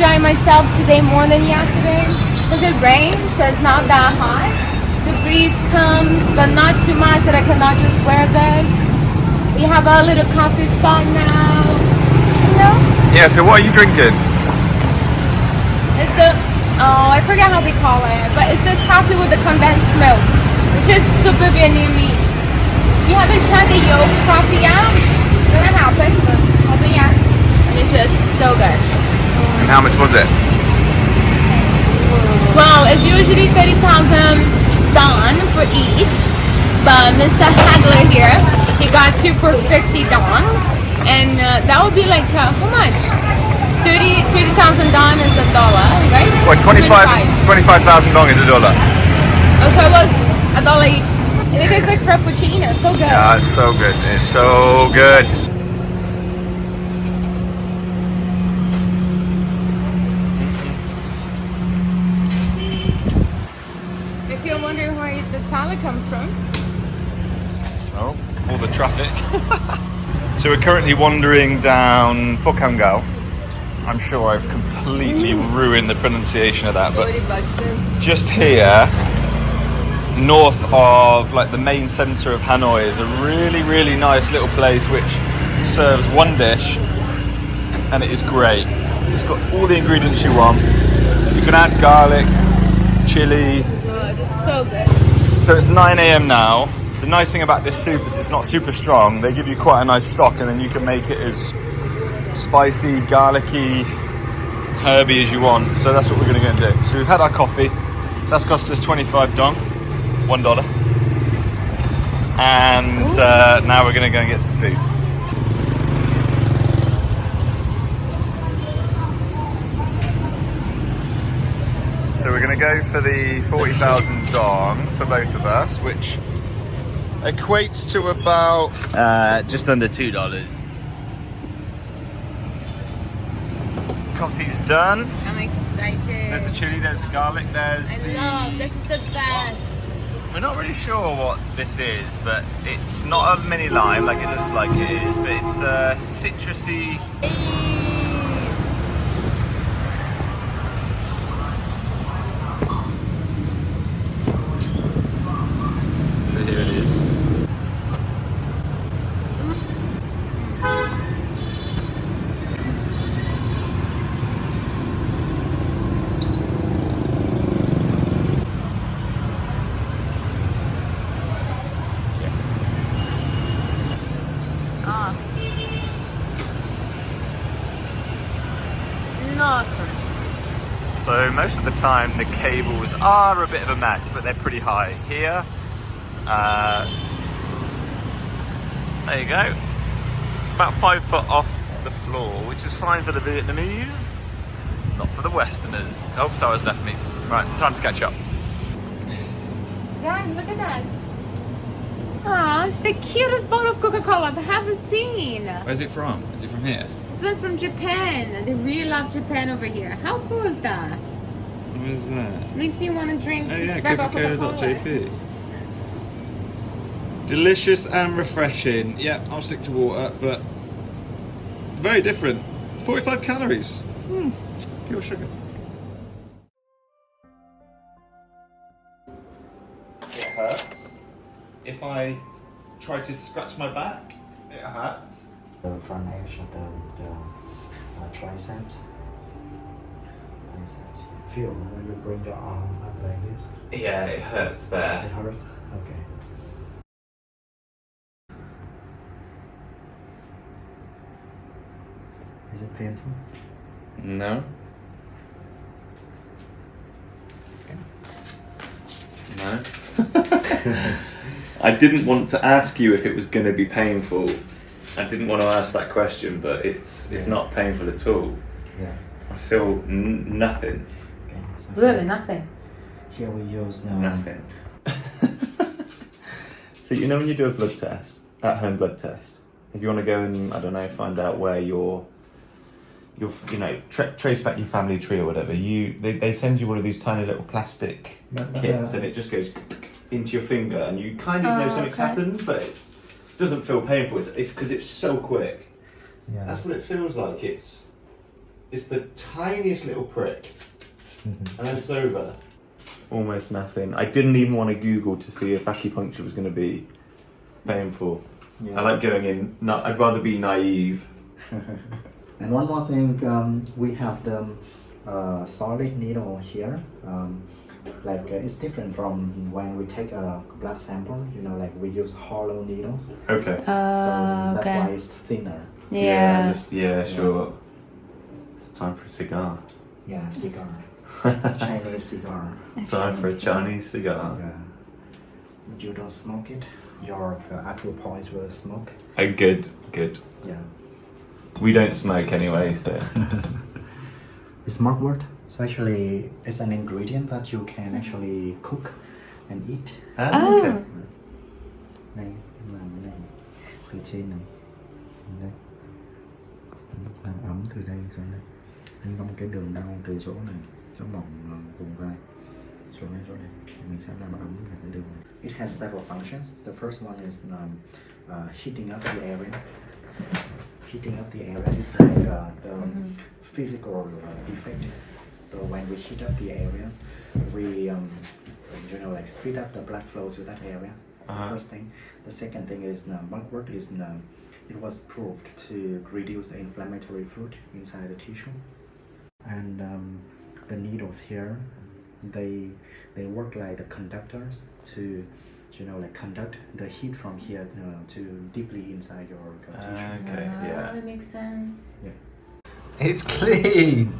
enjoying myself today more than yesterday because it rains, so it's not that hot. The breeze comes, but not too much that I cannot just wear that. We have a little coffee spot now. You know? Yeah, so what are you drinking? It's the, oh, I forget how they call it, but it's the coffee with the condensed milk, which is super Vietnamese. You haven't tried the yolk coffee yet? It's gonna happen, but haven't yet. And it's just so good. And how much was it? Well, it's usually 30,000 dong for each, but Mr. Hagler here, he got 2 for 50 dong, and that would be like how much? 30,000 dong is $1, right? Well, 25,000 dong is $1. Oh, so it was $1 each. And it tastes like frappuccino. So good. Yeah, it's so good. It's so good. If you're wondering where the salad comes from. Oh, all the traffic. So we're currently wandering down Pho Cam Gao. I'm sure I've completely ruined the pronunciation of that, but just here, north of like the main centre of Hanoi, is a really, really nice little place which serves one dish, and it is great. It's got all the ingredients you want. You can add garlic, chili. Oh, just so good. So it's 9 a.m. now. The nice thing about this soup is it's not super strong. They give you quite a nice stock, and then you can make it as spicy, garlicky, herby as you want. So that's what we're going to go and do. So we've had our coffee. That's cost us 25 dong, $1. And now we're going to go and get some food. So we're going to go for the 40,000 dong for both of us, which equates to about just under $2. Coffee's done. I'm excited. There's the chili, there's the garlic, there's this is the best. We're not really sure what this is, but it's not a mini lime like it looks like it is, but it's citrusy. So here it is. So most of the time the cables are a bit of a mess, but they're pretty high. Here, there you go, about 5 foot off the floor, which is fine for the Vietnamese, not for the Westerners. Oh, Sarah's left me. Right, time to catch up. Guys, look at this. Aw, it's the cutest bottle of Coca-Cola I've ever seen. Where's it from? Is it from here? This one's from Japan. They really love Japan over here. How cool is that? What is that? Makes me want to drink Oh yeah, regular Coca-Cola.jp. Delicious and refreshing. Yeah, I'll stick to water, but very different. 45 calories. Pure sugar. It hurts. If I try to scratch my back, it hurts. The front edge of the triceps. Biceps. Feel when you bring your arm up like this. Yeah, it hurts there. It hurts? Okay. Is it painful? No. No. I didn't want to ask you if it was going to be painful. I didn't want to ask that question, but it's not painful at all. Yeah. I feel nothing. Okay. So Really, nothing. Here we use Nothing. So you know when you do a blood test, at-home blood test, if you want to go and, I don't know, find out where your you know, trace back your family tree or whatever, they send you one of these tiny little plastic kits, and it just goes into your finger, and you kind of know something's happened, but it doesn't feel painful. It's because it's so quick. Yeah. That's what it feels like. It's It's the tiniest little prick. And then it's over. Almost nothing. I didn't even want to Google to see if acupuncture was going to be painful. Yeah. I like going in, I'd rather be naive. And one more thing, we have the solid needle here. It's different from when we take a blood sample, you know, like we use hollow needles. Okay. So that's okay. why it's thinner. Yeah. Sure. It's time for a cigar. Yeah, cigar. Chinese cigar. Time for a Chinese cigar. Yeah. You don't smoke it, your acupoints will smoke. Oh, good. Yeah. We don't smoke anyway, so. It's mugwort. So actually, it's an ingredient that you can actually cook and eat. Okay. Đây, em làm cái này từ trên này xuống đây, làm ấm từ đây xuống đây. Anh có một cái đường đau từ chỗ này, chỗ mỏng vùng vai xuống đây, chỗ này. Mình sẽ làm ấm cả cái đường này. It has several functions. The first one is heating up the area. Heating up the area is like the physical effect. So when we heat up the areas, we like speed up the blood flow to that area. The first thing. The second thing is mugwort is it was proved to reduce the inflammatory fluid inside the tissue. And the needles here, they work like the conductors to conduct the heat from here to deeply inside your tissue. Okay, yeah. That makes sense. Yeah. It's clean!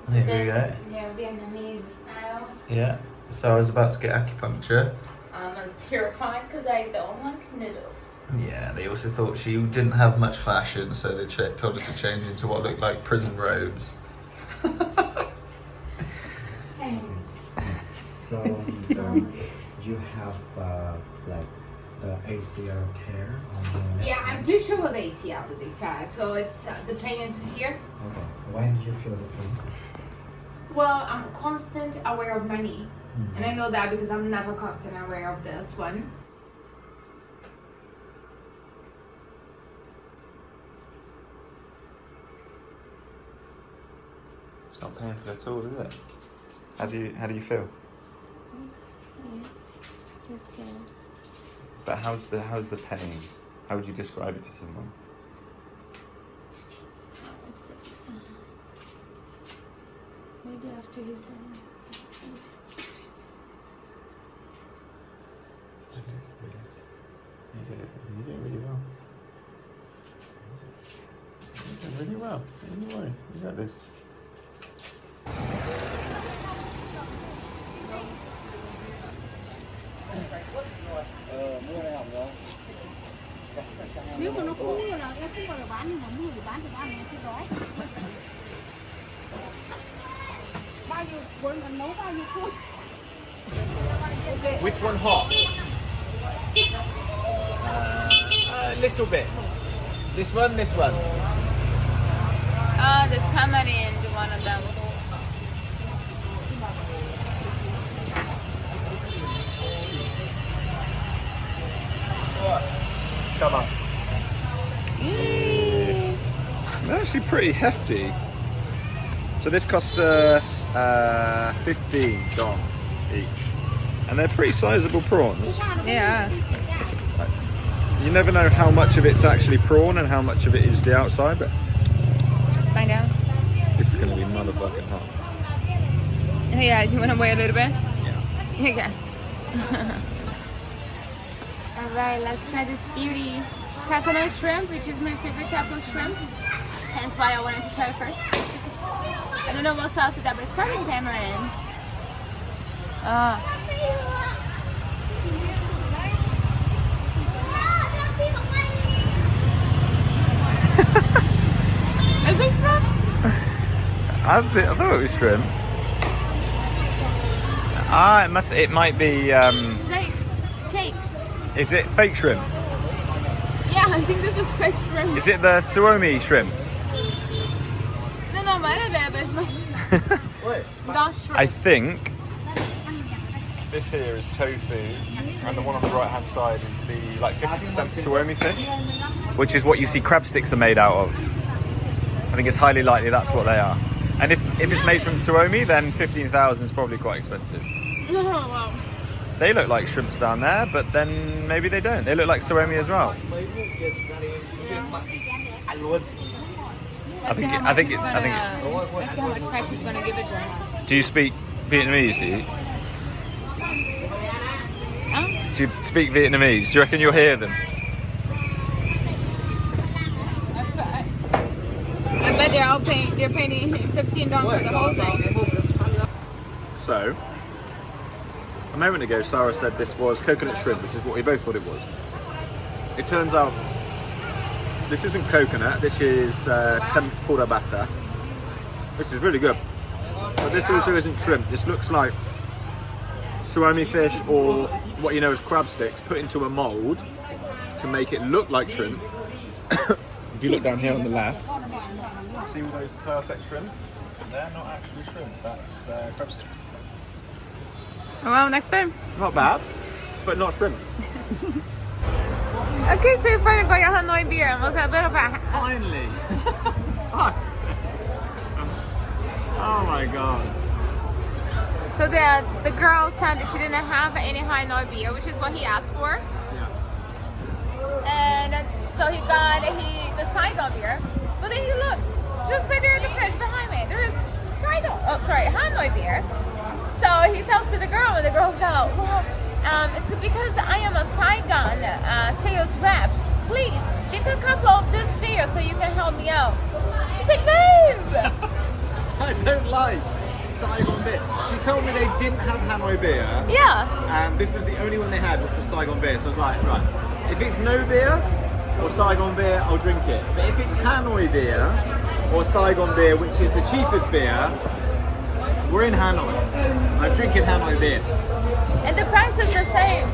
There we go. Yeah, Vietnamese style. Yeah. So I was about to get acupuncture. I'm terrified because I don't like needles. Yeah, they also thought she didn't have much fashion, so they told us to change into what looked like prison robes. So you have like the ACL tear on your left Yeah, side? I'm pretty sure it was ACL that they said. So it's the pain is here. Okay. When do you feel the pain? Well, I'm constant aware of my knee, and I know that because I'm never constant aware of this one. It's not painful at all, is it? How do you feel? Yeah, still scared. But how's the pain? How would you describe it to someone? Maybe after he's done. It's okay, relax. You're doing really well. You're doing really well. Don't worry, you got this. Nếu mà nó cũ rồi là em không bao giờ bán, nhưng mà mua thì bán cái đó. Bao nhiêu cuốn mà nấu bao nhiêu cuốn. Which one hot? A little bit. This one, this one. Oh, there's comedy into one of them. Come on. They're actually pretty hefty. So this cost us 15 dong each. And they're pretty sizable prawns. Yeah. You never know how much of it's actually prawn and how much of it is the outside, but Let's find out. this is going to be motherfucking hot. Yeah, do you want to wait a little bit? Yeah. Okay. Alright, let's try this beauty. Coconut shrimp, which is my favorite type of shrimp. Hence why I wanted to try it first. I don't know what sauce it is, but it's probably tamarind. Ah. Is it shrimp? I thought it was shrimp. It might be, It's like cake. is it fake shrimp? Yeah, I think this is fresh shrimp. Is it the Suomi shrimp? No, but it's not. It's not shrimp. I think this here is tofu, and the one on the right hand side is the like 50% Suomi fish, which is what you see crab sticks are made out of. I think it's highly likely that's what they are. And if it's made from Suomi, then 15,000 is probably quite expensive. Oh, wow. They look like shrimps down there, but then maybe they don't. They look like Suomi as well. Let's see how much price he's gonna give it to her. Do you speak Vietnamese, do you? Huh? Do you speak Vietnamese? Do you reckon you'll hear them? I bet they're paying $15 for the whole thing. So, a moment ago, Sarah said this was coconut shrimp, which is what we both thought it was. It turns out this isn't coconut, this is tempura batter, which is really good. But this also isn't shrimp. This looks like Suomi fish or what you know as crab sticks put into a mould to make it look like shrimp. If you look down here on the left, see all those perfect shrimp? They're not actually shrimp, that's crab sticks. Well, next time. Not bad, but not shrimp. Okay, so you finally got your Hanoi beer. Was it a bit of a... Finally! Oh my god. So the girl said that she didn't have any Hanoi beer, which is what he asked for. Yeah. And so he got the Saigon beer. But then he looked, just right there in the fridge behind me. There is Hanoi beer. So he tells to the girl, and the girl goes, well, it's because I am a Saigon sales rep. Please, drink a couple of this beer so you can help me out. He's like, babe! I don't like Saigon beer. She told me they didn't have Hanoi beer. Yeah. And this was the only one they had, which was Saigon beer. So I was like, right, if it's no beer or Saigon beer, I'll drink it. But if it's Hanoi beer or Saigon beer, which is the cheapest beer, we're in Hanoi. I'm drinking Hanoi beer. And the price is the same.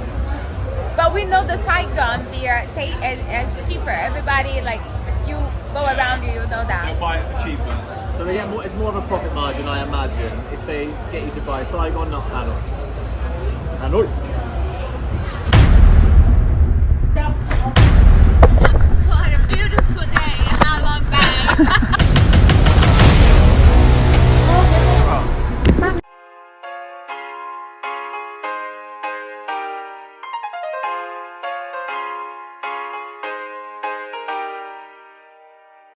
But we know the Saigon beer is cheaper. Everybody, like, if you go around, you know that. They'll buy it for cheaper. So they get more, it's more of a profit margin, I imagine, if they get you to buy Saigon, not Hanoi. Hanoi.